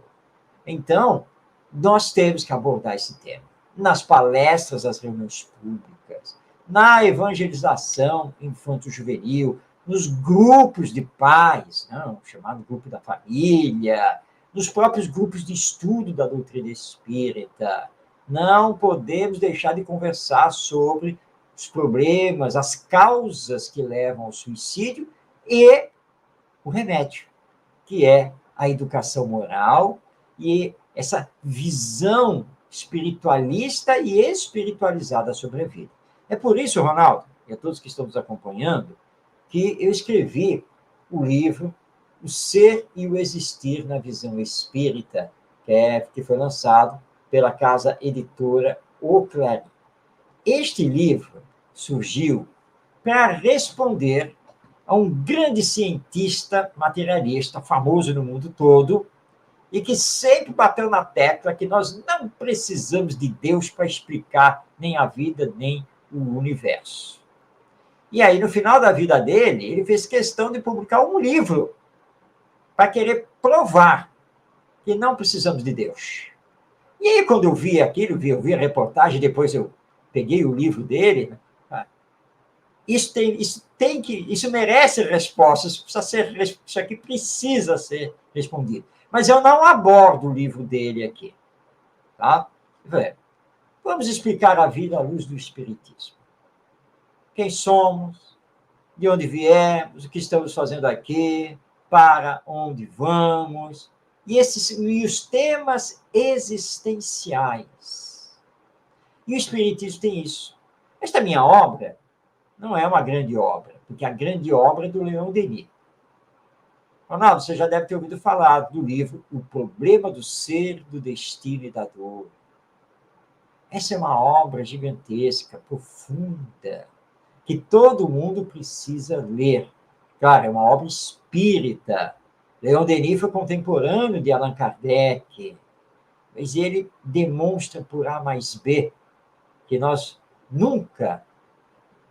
Então, nós temos que abordar esse tema. Nas palestras, nas reuniões públicas, na evangelização infanto-juvenil, nos grupos de pais, não, chamado grupo da família, nos próprios grupos de estudo da doutrina espírita. Não podemos deixar de conversar sobre os problemas, as causas que levam ao suicídio e o remédio, que é a educação moral e essa visão espiritualista e espiritualizada sobre a vida. É por isso, Ronaldo, e a todos que estão nos acompanhando, que eu escrevi o livro O Ser e o Existir na Visão Espírita, que foi lançado pela casa editora O Clarim. Este livro surgiu para responder a um grande cientista materialista, famoso no mundo todo, e que sempre bateu na tecla que nós não precisamos de Deus para explicar nem a vida, nem o universo. E aí, no final da vida dele, ele fez questão de publicar um livro para querer provar que não precisamos de Deus. E aí, quando eu vi aquilo, eu vi a reportagem, depois eu peguei o livro dele, né? Isso merece respostas, isso aqui precisa ser respondido. Mas eu não abordo o livro dele aqui. Tá? Vamos explicar a vida à luz do Espiritismo. Quem somos, de onde viemos, o que estamos fazendo aqui, para onde vamos, e os temas existenciais. E o Espiritismo tem isso. Esta minha obra não é uma grande obra, porque a grande obra é do Leon Denis. Ronaldo, você já deve ter ouvido falar do livro O Problema do Ser, do Destino e da Dor. Essa é uma obra gigantesca, profunda, que todo mundo precisa ler. Claro, é uma obra espírita. Leon Denis foi contemporâneo de Allan Kardec, mas ele demonstra por A mais B que nós nunca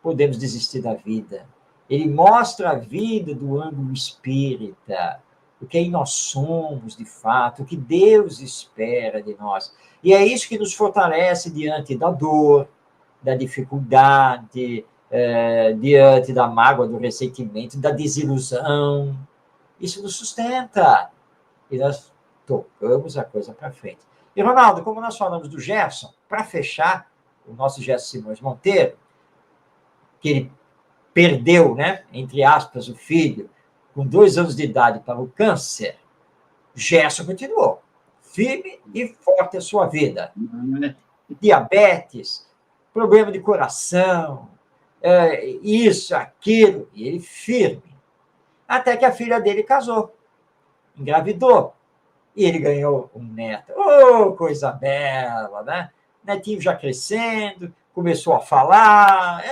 podemos desistir da vida. Ele mostra a vida do ângulo espírita, o que nós somos de fato, o que Deus espera de nós. E é isso que nos fortalece diante da dor, da dificuldade, diante da mágoa, do ressentimento, da desilusão. Isso nos sustenta. E nós tocamos a coisa para frente. E, Ronaldo, como nós falamos do Gerson, para fechar, o nosso Gerson Simões Monteiro, que ele perdeu, né, entre aspas, o filho, com 2 anos de idade para o câncer, Gerson continuou firme e forte a sua vida. Diabetes, problema de coração, isso, aquilo, e ele firme. Até que a filha dele casou, engravidou, e ele ganhou um neto. Oh, coisa bela, né? Netinho já crescendo, começou a falar,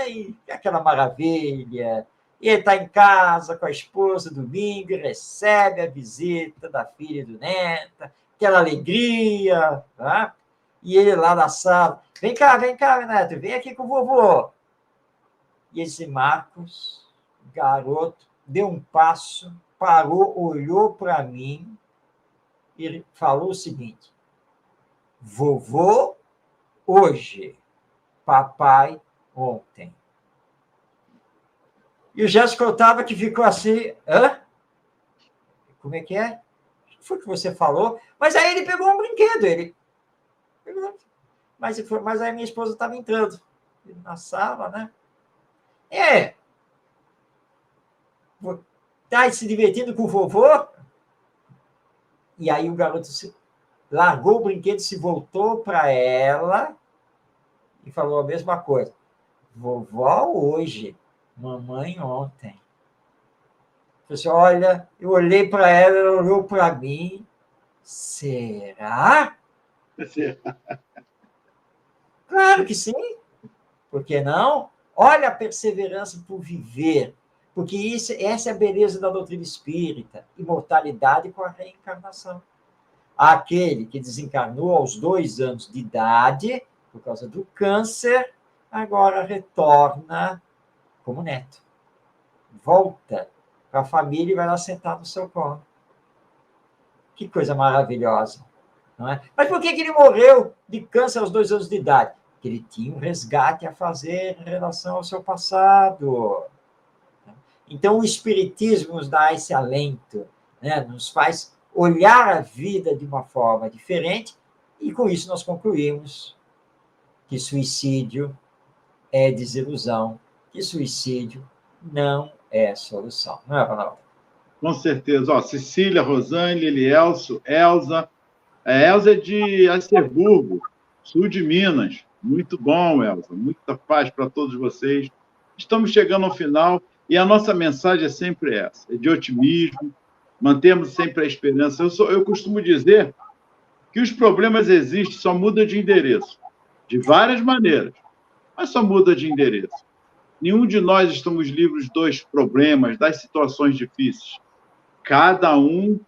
aquela maravilha. E ele está em casa com a esposa domingo e recebe a visita da filha e do neto, aquela alegria, tá? E ele lá na sala, vem cá, neto, vem aqui com o vovô. E esse Marcos, garoto, deu um passo, parou, olhou para mim e falou o seguinte: vovô hoje, papai ontem. E o Gerson contava que ficou assim, hã? Como é que é? O que foi que você falou? Mas aí ele pegou um brinquedo, mas aí minha esposa estava entrando na sala, né? Tá se divertindo com o vovô? E aí o garoto largou o brinquedo, se voltou para ela e falou a mesma coisa. Vovó hoje, mamãe ontem. Eu disse, olha, eu olhei para ela, ela olhou para mim. Será? Claro que sim. Por que não? Olha a perseverança por viver. Porque essa é a beleza da doutrina espírita. Imortalidade com a reencarnação. Aquele que desencarnou aos 2 anos de idade, por causa do câncer, agora retorna como neto. Volta para a família e vai lá sentar no seu colo. Que coisa maravilhosa, não é? Mas por que ele morreu de câncer aos 2 anos de idade? Porque ele tinha um resgate a fazer em relação ao seu passado. Então, o Espiritismo nos dá esse alento, né? Nos faz olhar a vida de uma forma diferente, e com isso nós concluímos que suicídio é desilusão, que suicídio não é solução. Não é, Ronaldo? Com certeza. Ó, Cecília, Rosane, Elielso, Elza. A Elza é de Acerburgo, sul de Minas. Muito bom, Elza. Muita paz para todos vocês. Estamos chegando ao final e a nossa mensagem é sempre essa, é de otimismo, mantemos sempre a esperança. Eu costumo dizer que os problemas existem, só muda de endereço, de várias maneiras, mas só muda de endereço. Nenhum de nós estamos livres dos problemas, das situações difíceis. Cada um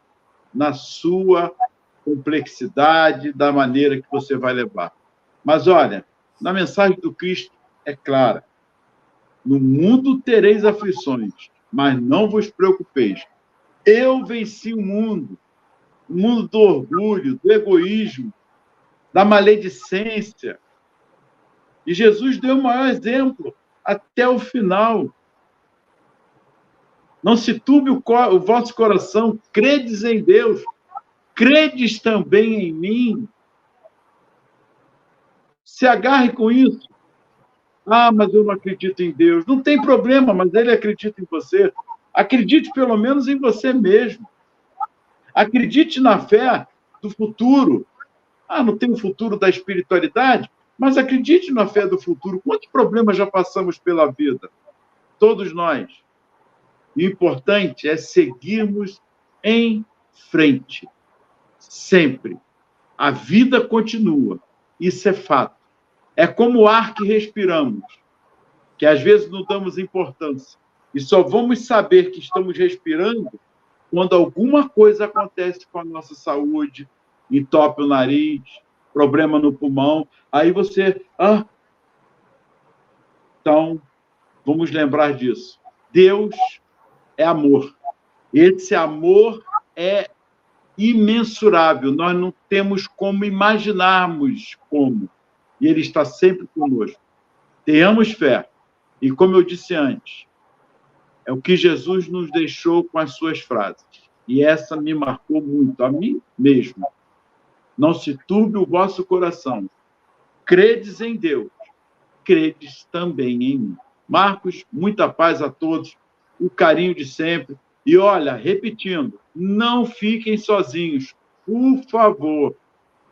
na sua complexidade, da maneira que você vai levar. Mas, olha, na mensagem do Cristo é clara. No mundo tereis aflições, mas não vos preocupeis. Eu venci o mundo do orgulho, do egoísmo, da maledicência. E Jesus deu o maior exemplo até o final. Não se turbe o vosso coração, credes em Deus, credes também em mim. Se agarre com isso. Ah, mas eu não acredito em Deus. Não tem problema, mas ele acredita em você. Acredite pelo menos em você mesmo. Acredite na fé do futuro. Ah, não tem o futuro da espiritualidade? Mas acredite na fé do futuro. Quantos problemas já passamos pela vida? Todos nós. O importante é seguirmos em frente. Sempre. A vida continua. Isso é fato. É como o ar que respiramos, que às vezes não damos importância. E só vamos saber que estamos respirando quando alguma coisa acontece com a nossa saúde, entope o nariz, problema no pulmão. Aí você... Então, vamos lembrar disso. Deus é amor. Esse amor é imensurável. Nós não temos como imaginarmos como. E ele está sempre conosco. Tenhamos fé. E como eu disse antes, é o que Jesus nos deixou com as suas frases. E essa me marcou muito, a mim mesmo. Não se turbe o vosso coração. Credes em Deus, credes também em mim. Marcos, muita paz a todos, o carinho de sempre. E olha, repetindo, não fiquem sozinhos, por favor.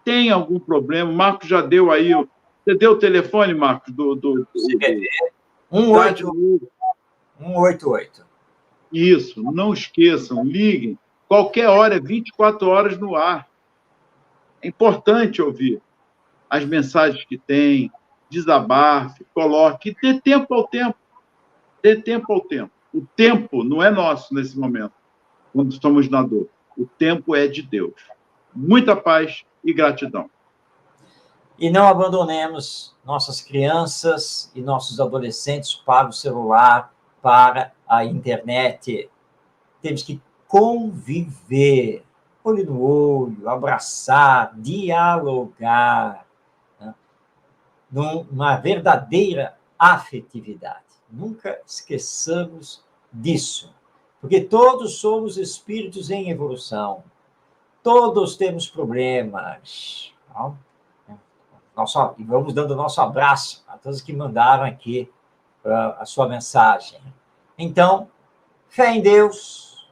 Tem algum problema? Marcos já deu aí. Você deu o telefone, Marcos? CVV 188. Isso, não esqueçam, liguem. Qualquer hora, 24 horas no ar. É importante ouvir as mensagens que tem, desabafe, coloque, dê tempo ao tempo. Dê tempo ao tempo. O tempo não é nosso nesse momento, quando estamos na dor. O tempo é de Deus. Muita paz e gratidão. E não abandonemos nossas crianças e nossos adolescentes para o celular, para a internet. Temos que conviver, olho no olho, abraçar, dialogar, né? Numa verdadeira afetividade. Nunca esqueçamos disso, porque todos somos espíritos em evolução, todos temos problemas. Não? E vamos dando nosso abraço a todos que mandaram aqui a sua mensagem. Então, fé em Deus,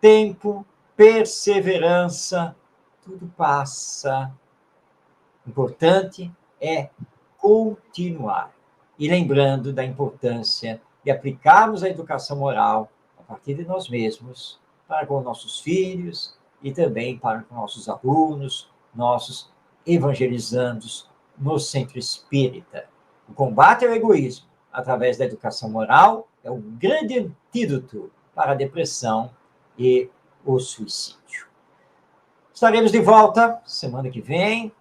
tempo, perseverança, tudo passa. O importante é continuar. E lembrando da importância de aplicarmos a educação moral a partir de nós mesmos, para com nossos filhos e também para com nossos alunos, nossos evangelizandos no centro espírita. O combate ao egoísmo, através da educação moral, é um grande antídoto para a depressão e o suicídio. Estaremos de volta semana que vem.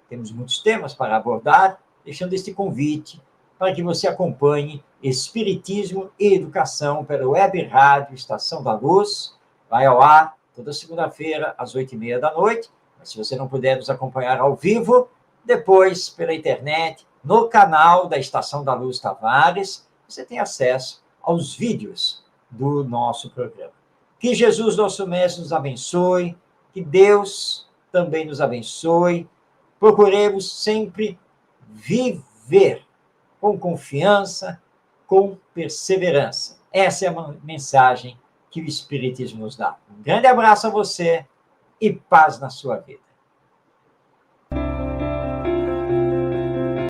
Temos muitos temas para abordar, deixando este convite para que você acompanhe Espiritismo e Educação pela Web Rádio Estação da Luz. Vai ao ar toda segunda-feira, às 20h30. Mas se você não puder nos acompanhar ao vivo, depois pela internet, no canal da Estação da Luz Tavares, você tem acesso aos vídeos do nosso programa. Que Jesus, nosso Mestre, nos abençoe, que Deus também nos abençoe. Procuremos sempre viver com confiança, com perseverança. Essa é uma mensagem que o Espiritismo nos dá. Um grande abraço a você e paz na sua vida.